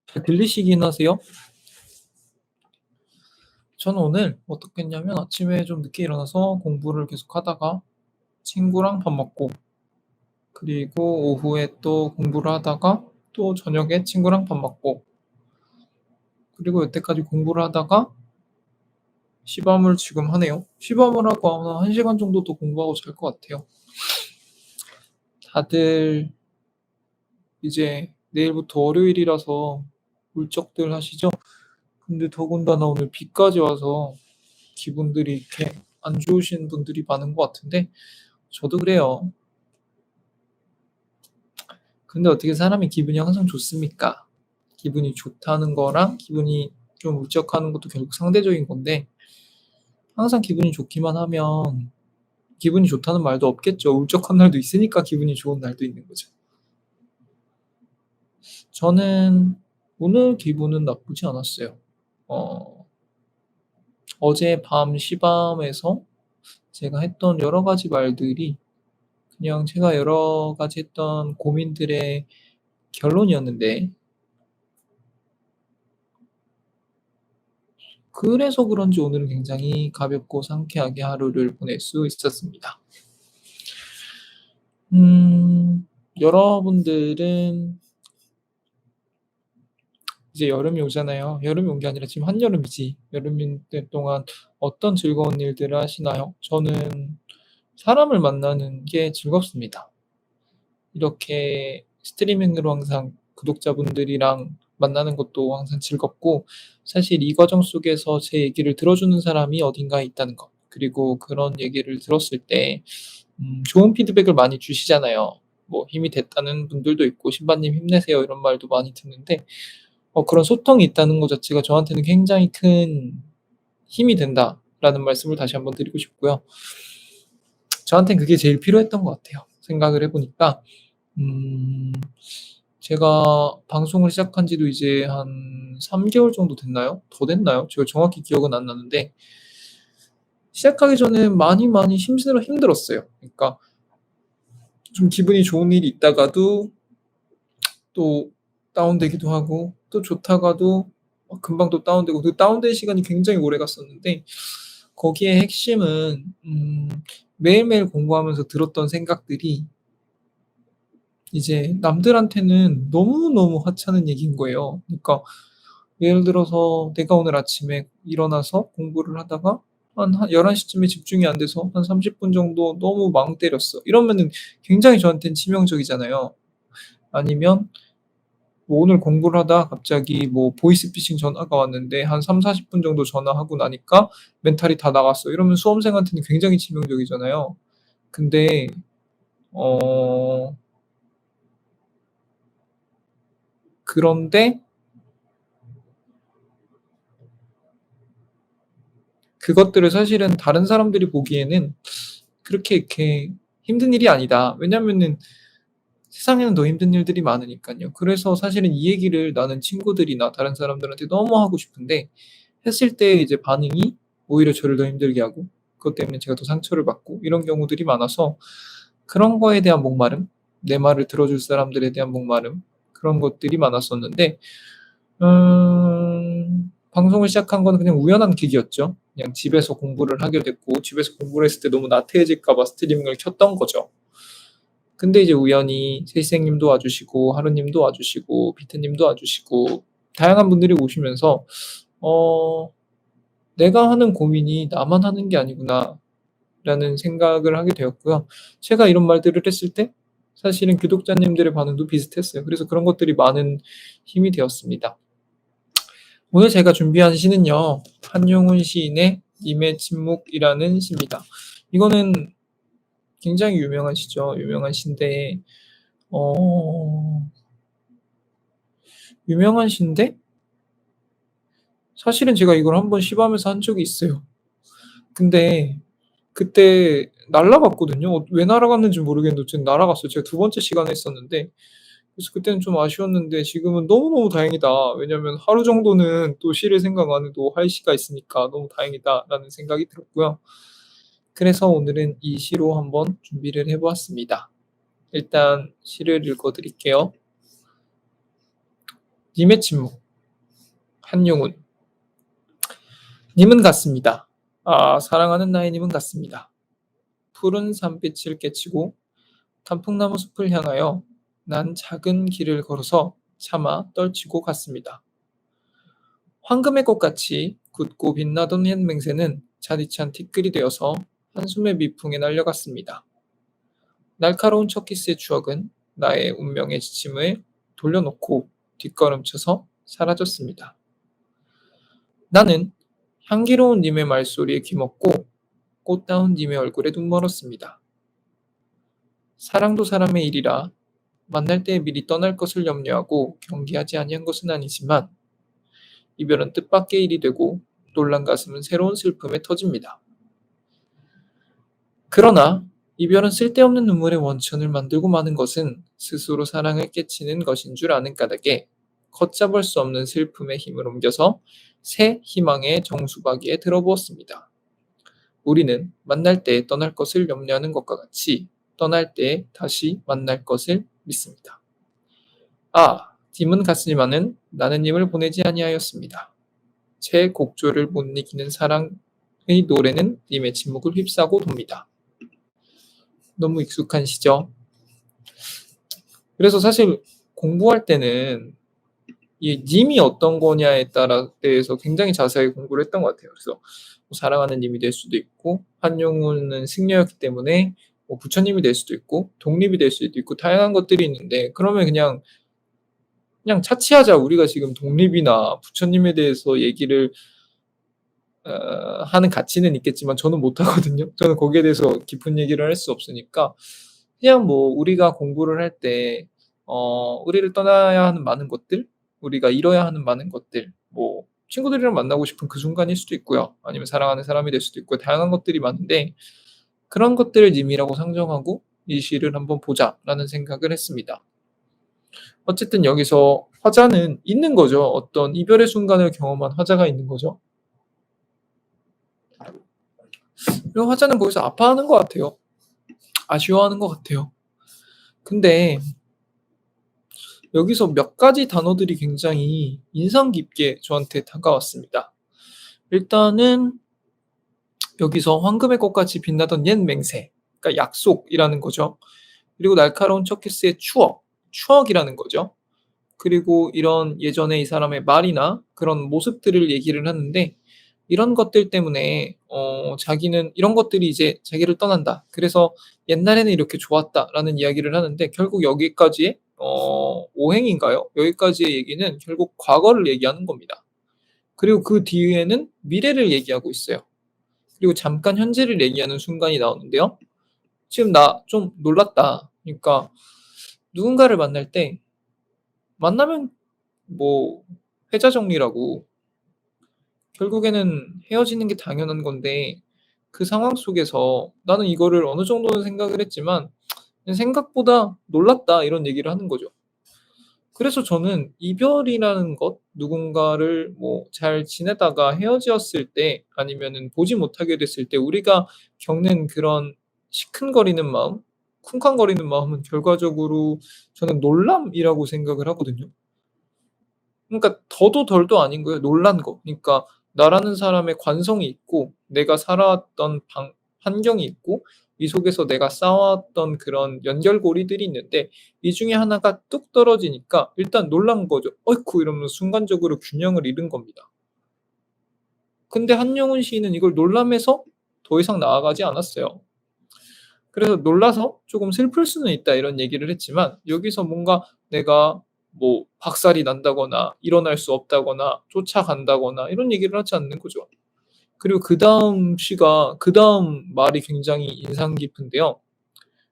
잘 들리시긴 하세요? 저는 오늘 어떻게 했냐면 아침에 좀 늦게 일어나서 공부를 계속하다가 친구랑 밥 먹고, 그리고 오후에 또 공부를 하다가 또 저녁에 친구랑 밥 먹고, 그리고 여태까지 공부를 하다가 시험을 지금 하네요. 시험을 하고 아마 1시간 정도 더 공부하고 잘 것 같아요. 다들 이제 내일부터 월요일이라서 울적들 하시죠? 근데 더군다나 오늘 비까지 와서 기분들이 이렇게 안 좋으신 분들이 많은 것 같은데 저도 그래요. 근데 어떻게 사람이 기분이 항상 좋습니까? 기분이 좋다는 거랑 기분이 좀 울적하는 것도 결국 상대적인 건데, 항상 기분이 좋기만 하면 기분이 좋다는 말도 없겠죠. 울적한 날도 있으니까 기분이 좋은 날도 있는 거죠. 저는 오늘 기분은 나쁘지 않았어요. 어, 어제 밤 시밤에서 제가 했던 여러 가지 말들이 그냥 제가 여러 가지 했던 고민들의 결론이었는데, 그래서 그런지 오늘은 굉장히 가볍고 상쾌하게 하루를 보낼 수 있었습니다. 여러분들은 이제 여름이 오잖아요. 여름이 온 게 아니라 지금 한여름이지. 여름 동안 어떤 즐거운 일들을 하시나요? 저는 사람을 만나는 게 즐겁습니다. 이렇게 스트리밍으로 항상 구독자분들이랑 만나는 것도 항상 즐겁고, 사실 이 과정 속에서 제 얘기를 들어주는 사람이 어딘가에 있다는 것, 그리고 그런 얘기를 들었을 때 좋은 피드백을 많이 주시잖아요. 뭐 힘이 됐다는 분들도 있고 신바님 힘내세요 이런 말도 많이 듣는데, 그런 소통이 있다는 것 자체가 저한테는 굉장히 큰 힘이 된다라는 말씀을 다시 한번 드리고 싶고요. 저한테는 그게 제일 필요했던 것 같아요. 생각을 해보니까 음, 제가 방송을 시작한 지도 이제 한 3개월 정도 됐나요? 더 됐나요? 제가 정확히 기억은 안 나는데, 시작하기 전에 많이 힘들었어요. 그러니까 좀 기분이 좋은 일이 있다가도 또 다운되기도 하고, 또 좋다가도 금방 또 다운되고, 그 다운된 시간이 굉장히 오래 갔었는데, 거기에 핵심은 매일매일 공부하면서 들었던 생각들이 이제 남들한테는 너무너무 하찮은 얘기인 거예요. 그러니까 예를 들어서 내가 오늘 아침에 일어나서 공부를 하다가 한 11시쯤에 집중이 안 돼서 한 30분 정도 너무 망 때렸어. 이러면은 굉장히 저한테는 치명적이잖아요. 아니면 뭐 오늘 공부를 하다가 갑자기 뭐 보이스피싱 전화가 왔는데 한 3-40분 정도 전화하고 나니까 멘탈이 다 나갔어. 이러면 수험생한테는 굉장히 치명적이잖아요. 근데 어 그런데 그것들을 사실은 다른 사람들이 보기에는 그렇게 이렇게 힘든 일이 아니다. 왜냐면은 세상에는 더 힘든 일들이 많으니까요. 그래서 사실은 이 얘기를 나는 친구들이나 다른 사람들한테 너무 하고 싶은데, 했을 때 이제 반응이 오히려 저를 더 힘들게 하고, 그것 때문에 제가 더 상처를 받고 이런 경우들이 많아서, 그런 거에 대한 목마름, 내 말을 들어줄 사람들에 대한 목마름, 그런 것들이 많았었는데, 방송을 시작한 건 그냥 우연한 계기였죠. 그냥 집에서 공부를 하게 됐고, 집에서 공부를 했을 때 너무 나태해질까 봐 스트리밍을 켰던 거죠. 근데 이제 우연히 세이생님도 와주시고, 하루님도 와주시고, 비트님도 와주시고, 다양한 분들이 오시면서 어, 내가 하는 고민이 나만 하는 게 아니구나 라는 생각을 하게 되었고요. 제가 이런 말들을 했을 때 사실은 구독자님들의 반응도 비슷했어요. 그래서 그런 것들이 많은 힘이 되었습니다. 오늘 제가 준비한 시는요, 한용운 시인의 님의 침묵이라는 시입니다. 이거는 굉장히 유명한 시죠. 유명한 시인데, 어, 유명한 시인데, 사실은 제가 이걸 한번 시험에서 한 적이 있어요. 근데 그때 날라갔거든요. 왜 날아갔는지 모르겠는데 어쨌든 날아갔어요. 제가 두 번째 시간에 했었는데, 그래서 그때는 좀 아쉬웠는데 지금은 너무너무 다행이다. 왜냐면 하루 정도는 또 시를 생각 안 해도 할 시가 있으니까 너무 다행이다라는 생각이 들었고요. 그래서 오늘은 이 시로 한번 준비를 해 보았습니다. 일단 시를 읽어 드릴게요. 님의 침묵. 한용운. 님은 같습니다. 아, 사랑하는 나의 님은 같습니다. 푸른 산빛을 깨치고 단풍나무 숲을 향하여 난 작은 길을 걸어서 차마 떨치고 갔습니다. 황금의 꽃같이 굳고 빛나던 옛 맹세는 차디찬 티끌이 되어서 한숨의 미풍에 날려갔습니다. 날카로운 첫 키스의 추억은 나의 운명의 지침을 돌려놓고 뒷걸음쳐서 사라졌습니다. 나는 향기로운 님의 말소리에 귀먹고 꽃다운 님의 얼굴에 눈 멀었습니다. 사랑도 사람의 일이라 만날 때에 미리 떠날 것을 염려하고 경계하지 아니한 것은 아니지만 이별은 뜻밖의 일이 되고 놀란 가슴은 새로운 슬픔에 터집니다. 그러나 이별은 쓸데없는 눈물의 원천을 만들고 마는 것은 스스로 사랑을 깨치는 것인 줄 아는 까닭에 걷잡을 수 없는 슬픔의 힘을 옮겨서 새 희망의 정수박이에 들어부었습니다. 우리는 만날 때 떠날 것을 염려하는 것과 같이 떠날 때 다시 만날 것을 믿습니다. 아, 님은 갔으니만은 나는 님을 보내지 아니하였습니다. 제 곡조를 못 이기는 사랑의 노래는 님의 침묵을 휩싸고 돕니다. 너무 익숙한 시죠. 그래서 사실 공부할 때는 이 님이 어떤 거냐에 따라 대해서 굉장히 자세히 공부를 했던 것 같아요. 그래서 뭐 사랑하는 님이 될 수도 있고 한용운은 승려였기 때문에 뭐 부처님이 될 수도 있고 독립이 될 수도 있고 다양한 것들이 있는데 그러면 그냥 차치하자. 우리가 지금 독립이나 부처님에 대해서 얘기를 하는 가치는 있겠지만 저는 못하거든요. 저는 거기에 대해서 깊은 얘기를 할 수 없으니까 그냥 뭐 우리가 공부를 할 때 우리를 떠나야 하는 많은 것들, 우리가 잃어야 하는 많은 것들, 뭐 친구들이랑 만나고 싶은 그 순간일 수도 있고요. 아니면 사랑하는 사람이 될 수도 있고 다양한 것들이 많은데 그런 것들을 님이라고 상정하고 이 시를 한번 보자라는 생각을 했습니다. 어쨌든 여기서 화자는 있는 거죠. 어떤 이별의 순간을 경험한 화자가 있는 거죠. 그리고 화자는 거기서 아파하는 것 같아요. 아쉬워하는 것 같아요. 근데 여기서 몇 가지 단어들이 굉장히 인상 깊게 저한테 다가왔습니다. 일단은 여기서 황금의 꽃같이 빛나던 옛 맹세, 그러니까 약속이라는 거죠. 그리고 날카로운 첫 키스의 추억이라는 거죠. 그리고 이런 예전에 이 사람의 말이나 그런 모습들을 얘기를 하는데 이런 것들 때문에 자기는 이런 것들이 이제 자기를 떠난다. 그래서 옛날에는 이렇게 좋았다라는 이야기를 하는데 결국 여기까지의 오행인가요? 여기까지의 얘기는 결국 과거를 얘기하는 겁니다. 그리고 그 뒤에는 미래를 얘기하고 있어요. 그리고 잠깐 현재를 얘기하는 순간이 나오는데요. 지금 나 좀 놀랐다. 그러니까 누군가를 만날 때 만나면 뭐 회자 정리라고 결국에는 헤어지는 게 당연한 건데 그 상황 속에서 나는 이거를 어느 정도는 생각을 했지만 생각보다 놀랐다 이런 얘기를 하는 거죠. 그래서 저는 이별이라는 것, 누군가를 뭐 잘 지내다가 헤어졌을 때 아니면은 보지 못하게 됐을 때 우리가 겪는 그런 시큰거리는 마음, 쿵쾅거리는 마음은 결과적으로 저는 놀람이라고 생각을 하거든요. 그러니까 더도 덜도 아닌 거예요. 놀란 거. 그러니까 나라는 사람의 관성이 있고 내가 살아왔던 환경이 있고 이 속에서 내가 쌓아왔던 그런 연결고리들이 있는데 이 중에 하나가 뚝 떨어지니까 일단 놀란 거죠. "어이쿠." 이러면서 순간적으로 균형을 잃은 겁니다. 근데 한용운 시인은 이걸 놀람에서 더 이상 나아가지 않았어요. 그래서 놀라서 조금 슬플 수는 있다 이런 얘기를 했지만 여기서 뭔가 내가 뭐 박살이 난다거나 일어날 수 없다거나 쫓아간다거나 이런 얘기를 하지 않는 거죠. 그리고 그다음 말이 굉장히 인상 깊은데요.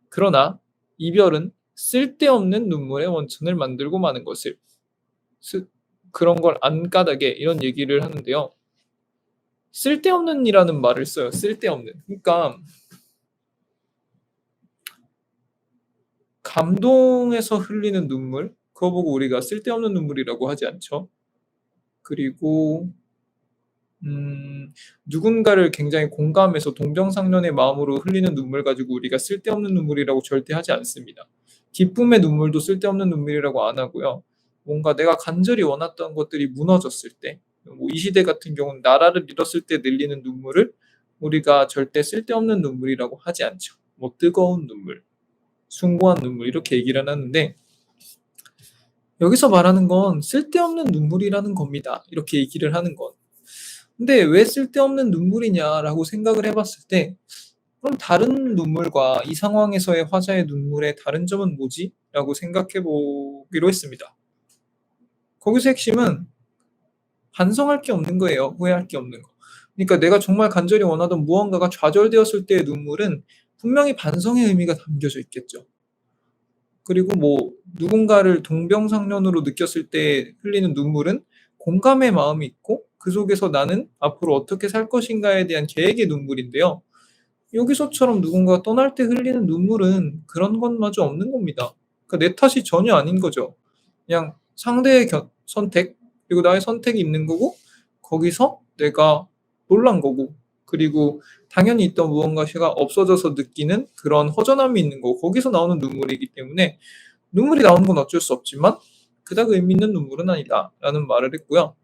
그러나 이별은 쓸데없는 눈물의 원천을 만들고 마는 것을 그런 걸 안 까닭에 이런 얘기를 하는데요. 쓸데없는이라는 말을 써요. 쓸데없는. 그러니까 감동에서 흘리는 눈물, 그거 보고 우리가 쓸데없는 눈물이라고 하지 않죠. 그리고 누군가를 굉장히 공감해서 동병상련의 마음으로 흘리는 눈물 가지고 우리가 쓸데없는 눈물이라고 절대 하지 않습니다. 기쁨의 눈물도 쓸데없는 눈물이라고 안 하고요. 뭔가 내가 간절히 원했던 것들이 무너졌을 때, 뭐 이 시대 같은 경우는 나라를 잃었을 때 늘리는 눈물을 우리가 절대 쓸데없는 눈물이라고 하지 않죠. 뭐 뜨거운 눈물, 숭고한 눈물 이렇게 얘기를 하는데 여기서 말하는 건 쓸데없는 눈물이라는 겁니다. 이렇게 얘기를 하는 건. 근데 왜 쓸데없는 눈물이냐라고 생각을 해봤을 때 그럼 다른 눈물과 이 상황에서의 화자의 눈물의 다른 점은 뭐지? 라고 생각해 보기로 했습니다. 거기서 핵심은 반성할 게 없는 거예요. 후회할 게 없는 거. 그러니까 내가 정말 간절히 원하던 무언가가 좌절되었을 때의 눈물은 분명히 반성의 의미가 담겨져 있겠죠. 그리고 뭐 누군가를 동병상련으로 느꼈을 때 흘리는 눈물은 공감의 마음이 있고 그 속에서 나는 앞으로 어떻게 살 것인가에 대한 계획의 눈물인데요. 여기서처럼 누군가가 떠날 때 흘리는 눈물은 그런 것마저 없는 겁니다. 그러니까 내 탓이 전혀 아닌 거죠. 그냥 상대의 선택, 그리고 나의 선택이 있는 거고, 거기서 내가 놀란 거고, 그리고 당연히 있던 무언가가 없어져서 느끼는 그런 허전함이 있는 거고, 거기서 나오는 눈물이기 때문에 눈물이 나오는 건 어쩔 수 없지만 그닥 의미 있는 눈물은 아니다 라는 말을 했고요.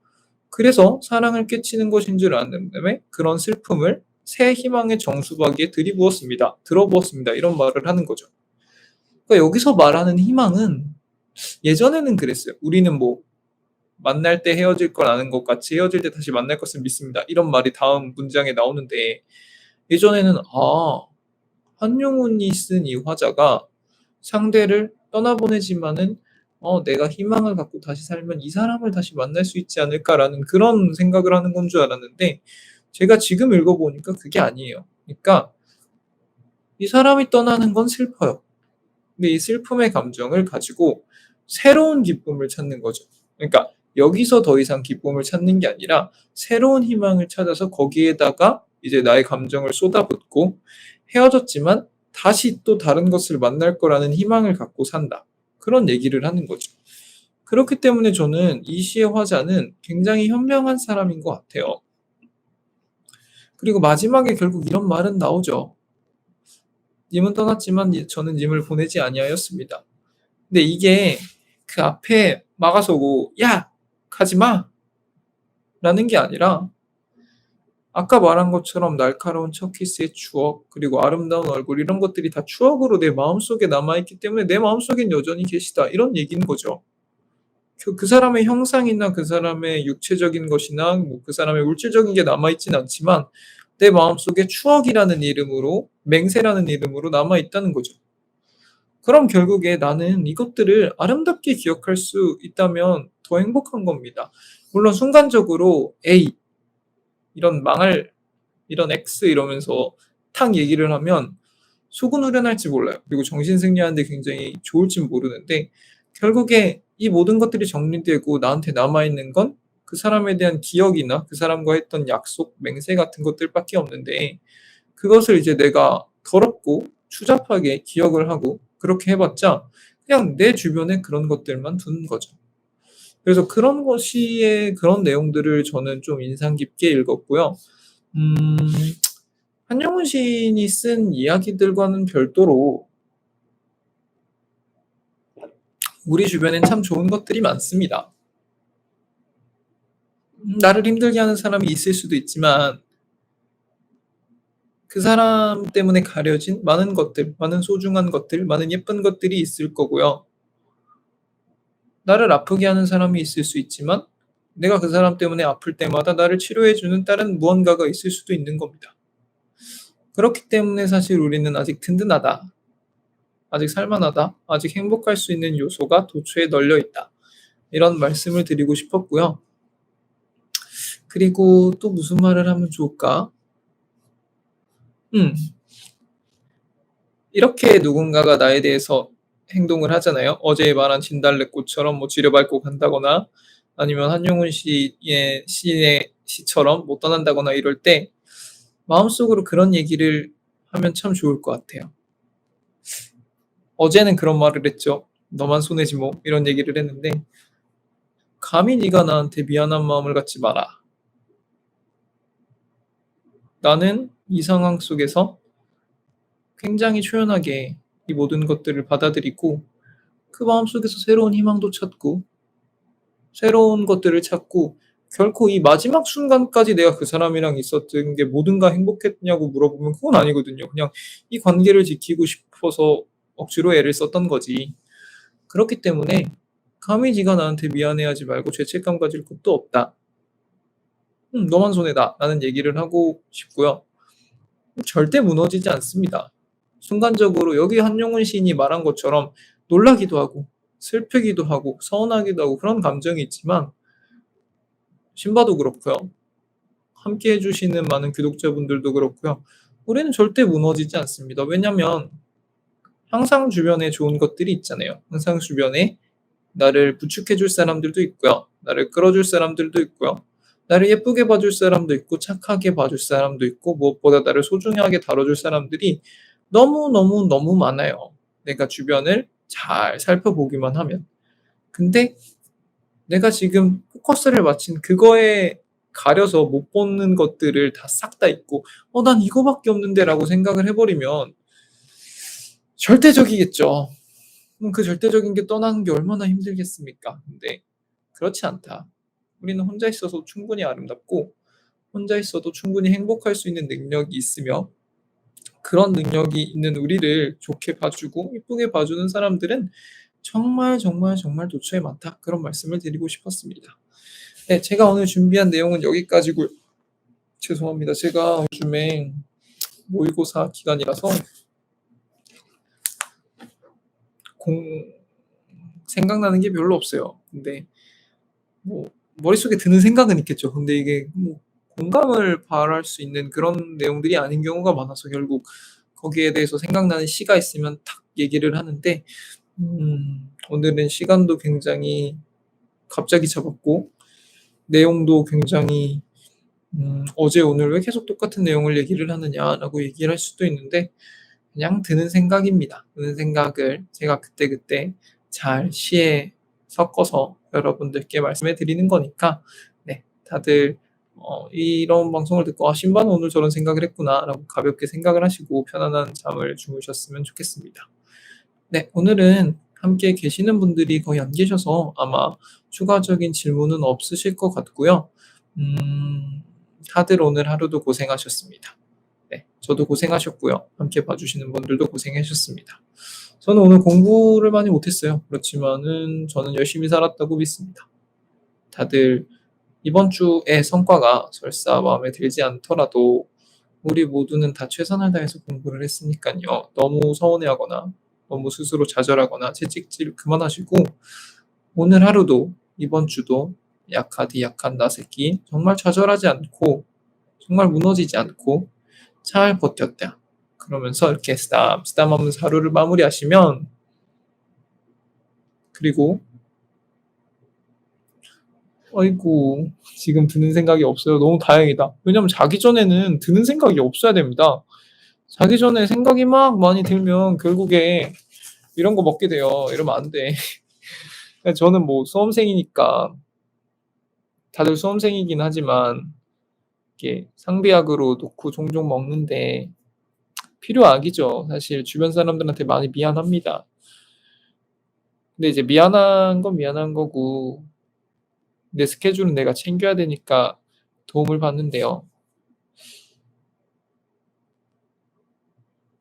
그래서 사랑을 깨치는 것인 줄 아는 다음에 그런 슬픔을 새 희망의 정수박이에 들어부었습니다. 이런 말을 하는 거죠. 그러니까 여기서 말하는 희망은 예전에는 그랬어요. 우리는 뭐 만날 때 헤어질 걸 아는 것 같이 헤어질 때 다시 만날 것을 믿습니다. 이런 말이 다음 문장에 나오는데 예전에는 한용운이 쓴 이 화자가 상대를 떠나보내지만은 내가 희망을 갖고 다시 살면 이 사람을 다시 만날 수 있지 않을까라는 그런 생각을 하는 건 줄 알았는데 제가 지금 읽어보니까 그게 아니에요. 그러니까 이 사람이 떠나는 건 슬퍼요. 근데 이 슬픔의 감정을 가지고 새로운 기쁨을 찾는 거죠. 그러니까 여기서 더 이상 기쁨을 찾는 게 아니라 새로운 희망을 찾아서 거기에다가 이제 나의 감정을 쏟아붓고 헤어졌지만 다시 또 다른 것을 만날 거라는 희망을 갖고 산다. 그런 얘기를 하는 거죠. 그렇기 때문에 저는 이 시의 화자는 굉장히 현명한 사람인 것 같아요. 그리고 마지막에 결국 이런 말은 나오죠. 님은 떠났지만 저는 님을 보내지 아니하였습니다. 근데 이게 그 앞에 막아서고 야 가지마 라는 게 아니라 아까 말한 것처럼 날카로운 첫 키스의 추억 그리고 아름다운 얼굴 이런 것들이 다 추억으로 내 마음속에 남아있기 때문에 내 마음속엔 여전히 계시다 이런 얘기인 거죠. 그 사람의 형상이나 그 사람의 육체적인 것이나 뭐 그 사람의 물질적인 게 남아있진 않지만 내 마음속에 추억이라는 이름으로 맹세라는 이름으로 남아있다는 거죠. 그럼 결국에 나는 이것들을 아름답게 기억할 수 있다면 더 행복한 겁니다. 물론 순간적으로 A 이런 망할 이런 X 이러면서 탁 얘기를 하면 속은 후련할지 몰라요. 그리고 정신승리하는데 굉장히 좋을지 모르는데 결국에 이 모든 것들이 정리되고 나한테 남아있는 건 그 사람에 대한 기억이나 그 사람과 했던 약속, 맹세 같은 것들밖에 없는데 그것을 이제 내가 더럽고 추잡하게 기억을 하고 그렇게 해봤자 그냥 내 주변에 그런 것들만 두는 거죠. 그래서 그런 것이 그런 내용들을 저는 좀 인상 깊게 읽었고요. 음, 한영훈 시인이 쓴 이야기들과는 별도로 우리 주변엔 참 좋은 것들이 많습니다. 나를 힘들게 하는 사람이 있을 수도 있지만 그 사람 때문에 가려진 많은 것들, 많은 소중한 것들, 많은 예쁜 것들이 있을 거고요. 나를 아프게 하는 사람이 있을 수 있지만 내가 그 사람 때문에 아플 때마다 나를 치료해주는 다른 무언가가 있을 수도 있는 겁니다. 그렇기 때문에 사실 우리는 아직 든든하다, 아직 살만하다, 아직 행복할 수 있는 요소가 도처에 널려 있다. 이런 말씀을 드리고 싶었고요. 그리고 또 무슨 말을 하면 좋을까? 이렇게 누군가가 나에 대해서 행동을 하잖아요. 어제 말한 진달래꽃처럼 뭐 지려밟고 간다거나 아니면 한용운 시인의 시처럼 못 떠난다거나 이럴 때 마음속으로 그런 얘기를 하면 참 좋을 것 같아요. 어제는 그런 말을 했죠. 너만 손해지 뭐 이런 얘기를 했는데 감히 네가 나한테 미안한 마음을 갖지 마라. 나는 이 상황 속에서 굉장히 초연하게 이 모든 것들을 받아들이고 그 마음속에서 새로운 희망도 찾고 새로운 것들을 찾고 결코 이 마지막 순간까지 내가 그 사람이랑 있었던 게 뭐든가 행복했냐고 물어보면 그건 아니거든요. 그냥 이 관계를 지키고 싶어서 억지로 애를 썼던 거지. 그렇기 때문에 감히 네가 나한테 미안해하지 말고 죄책감 가질 것도 없다. 너만 손해다. 라는 얘기를 하고 싶고요. 절대 무너지지 않습니다. 순간적으로 여기 한용운 시인이 말한 것처럼 놀라기도 하고 슬프기도 하고 서운하기도 하고 그런 감정이 있지만 신바도 그렇고요. 함께 해주시는 많은 구독자분들도 그렇고요. 우리는 절대 무너지지 않습니다. 왜냐면 항상 주변에 좋은 것들이 있잖아요. 항상 주변에 나를 부축해줄 사람들도 있고요. 나를 끌어줄 사람들도 있고요. 나를 예쁘게 봐줄 사람도 있고 착하게 봐줄 사람도 있고 무엇보다 나를 소중하게 다뤄줄 사람들이 너무너무너무 많아요. 내가 주변을 잘 살펴보기만 하면. 근데 내가 지금 포커스를 맞춘 그거에 가려서 못 보는 것들을 다 싹 다 잊고 난 이거밖에 없는데 라고 생각을 해버리면 절대적이겠죠. 그 절대적인 게 떠나는 게 얼마나 힘들겠습니까? 근데 그렇지 않다. 우리는 혼자 있어도 충분히 아름답고 혼자 있어도 충분히 행복할 수 있는 능력이 있으며 그런 능력이 있는 우리를 좋게 봐주고 이쁘게 봐주는 사람들은 정말 정말 정말 도처에 많다. 그런 말씀을 드리고 싶었습니다. 네, 제가 오늘 준비한 내용은 여기까지고요. 죄송합니다. 제가 요즘에 모의고사 기간이라서 생각나는 게 별로 없어요. 근데 뭐 머릿속에 드는 생각은 있겠죠. 근데 이게 뭐 공감을 바랄 수 있는 그런 내용들이 아닌 경우가 많아서 결국 거기에 대해서 생각나는 시가 있으면 탁 얘기를 하는데 오늘은 시간도 굉장히 갑자기 잡았고 내용도 굉장히 어제 오늘 왜 계속 똑같은 내용을 얘기를 하느냐라고 얘기를 할 수도 있는데 그냥 드는 생각입니다. 드는 생각을 제가 그때그때 잘 시에 섞어서 여러분들께 말씀해 드리는 거니까 네, 다들 이런 방송을 듣고 신바는 오늘 저런 생각을 했구나 라고 가볍게 생각을 하시고 편안한 잠을 주무셨으면 좋겠습니다. 네, 오늘은 함께 계시는 분들이 거의 안 계셔서 아마 추가적인 질문은 없으실 것 같고요. 다들 오늘 하루도 고생하셨습니다. 네, 저도 고생하셨고요. 함께 봐주시는 분들도 고생하셨습니다. 저는 오늘 공부를 많이 못했어요. 그렇지만은 저는 열심히 살았다고 믿습니다. 다들 이번 주의 성과가 설사 마음에 들지 않더라도 우리 모두는 다 최선을 다해서 공부를 했으니까요. 너무 서운해하거나 너무 스스로 좌절하거나 채찍질 그만하시고 오늘 하루도 이번 주도 약하디 약한 나 새끼 정말 좌절하지 않고 정말 무너지지 않고 잘 버텼다. 그러면서 이렇게 쓰담하면서 하루를 마무리하시면 그리고 아이고 지금 드는 생각이 없어요. 너무 다행이다. 왜냐면 자기 전에는 드는 생각이 없어야 됩니다. 자기 전에 생각이 막 많이 들면 결국에 이런 거 먹게 돼요. 이러면 안 돼. 저는 뭐 수험생이니까 다들 수험생이긴 하지만 이게 상비약으로 놓고 종종 먹는데 필요악이죠. 사실 주변 사람들한테 많이 미안합니다. 근데 이제 미안한 건 미안한 거고 내 스케줄은 내가 챙겨야 되니까 도움을 받는데요.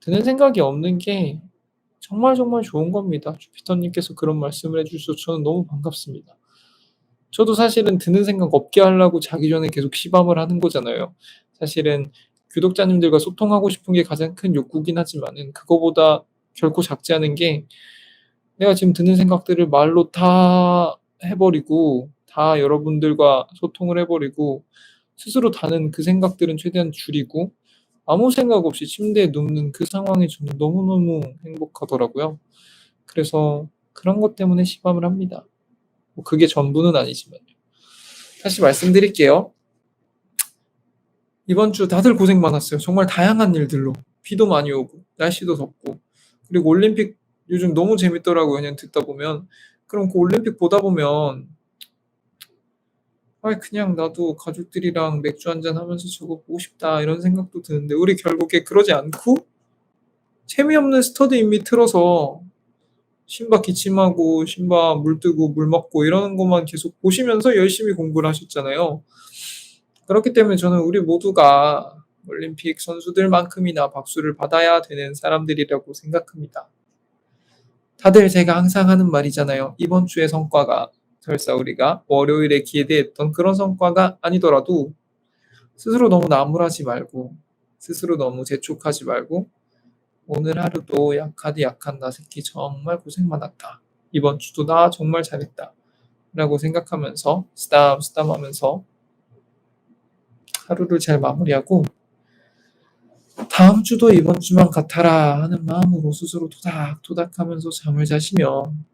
드는 생각이 없는 게 정말 정말 좋은 겁니다. 주피터님께서 그런 말씀을 해주셔서 저는 너무 반갑습니다. 저도 사실은 드는 생각 없게 하려고 자기 전에 계속 시밤을 하는 거잖아요. 사실은 구독자님들과 소통하고 싶은 게 가장 큰 욕구긴 하지만은 그거보다 결코 작지 않은 게 내가 지금 드는 생각들을 말로 다 해버리고 다 여러분들과 소통을 해버리고 스스로 다는 그 생각들은 최대한 줄이고 아무 생각 없이 침대에 눕는 그 상황이 저는 너무너무 행복하더라고요. 그래서 그런 것 때문에 시밤을 합니다. 뭐 그게 전부는 아니지만요. 다시 말씀드릴게요. 이번 주 다들 고생 많았어요. 정말 다양한 일들로. 비도 많이 오고, 날씨도 덥고. 그리고 올림픽 요즘 너무 재밌더라고요. 그냥 듣다 보면. 그럼 그 올림픽 보다 보면 그냥 나도 가족들이랑 맥주 한잔 하면서 저거 보고 싶다 이런 생각도 드는데 우리 결국에 그러지 않고 재미없는 스터디 인미 틀어서 신바 기침하고 신바 물 뜨고 물 먹고 이러는 것만 계속 보시면서 열심히 공부를 하셨잖아요. 그렇기 때문에 저는 우리 모두가 올림픽 선수들만큼이나 박수를 받아야 되는 사람들이라고 생각합니다. 다들 제가 항상 하는 말이잖아요. 이번 주의 성과가 설사 우리가 월요일에 기대했던 그런 성과가 아니더라도 스스로 너무 나무라지 말고 스스로 너무 재촉하지 말고 오늘 하루도 약하디 약한 나 새끼 정말 고생 많았다. 이번 주도 나 정말 잘했다. 라고 생각하면서 쓰담쓰담 하면서 하루를 잘 마무리하고 다음 주도 이번 주만 같아라 하는 마음으로 스스로 토닥토닥 하면서 잠을 자시면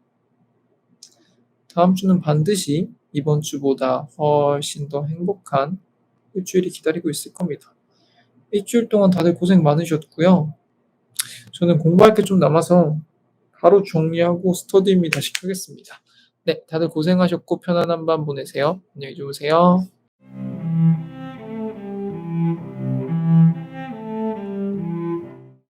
다음 주는 반드시 이번 주보다 훨씬 더 행복한 일주일이 기다리고 있을 겁니다. 일주일 동안 다들 고생 많으셨고요. 저는 공부할 게 좀 남아서 바로 정리하고 스터디미 다시 켜겠습니다. 네, 다들 고생하셨고 편안한 밤 보내세요. 안녕히 주무세요.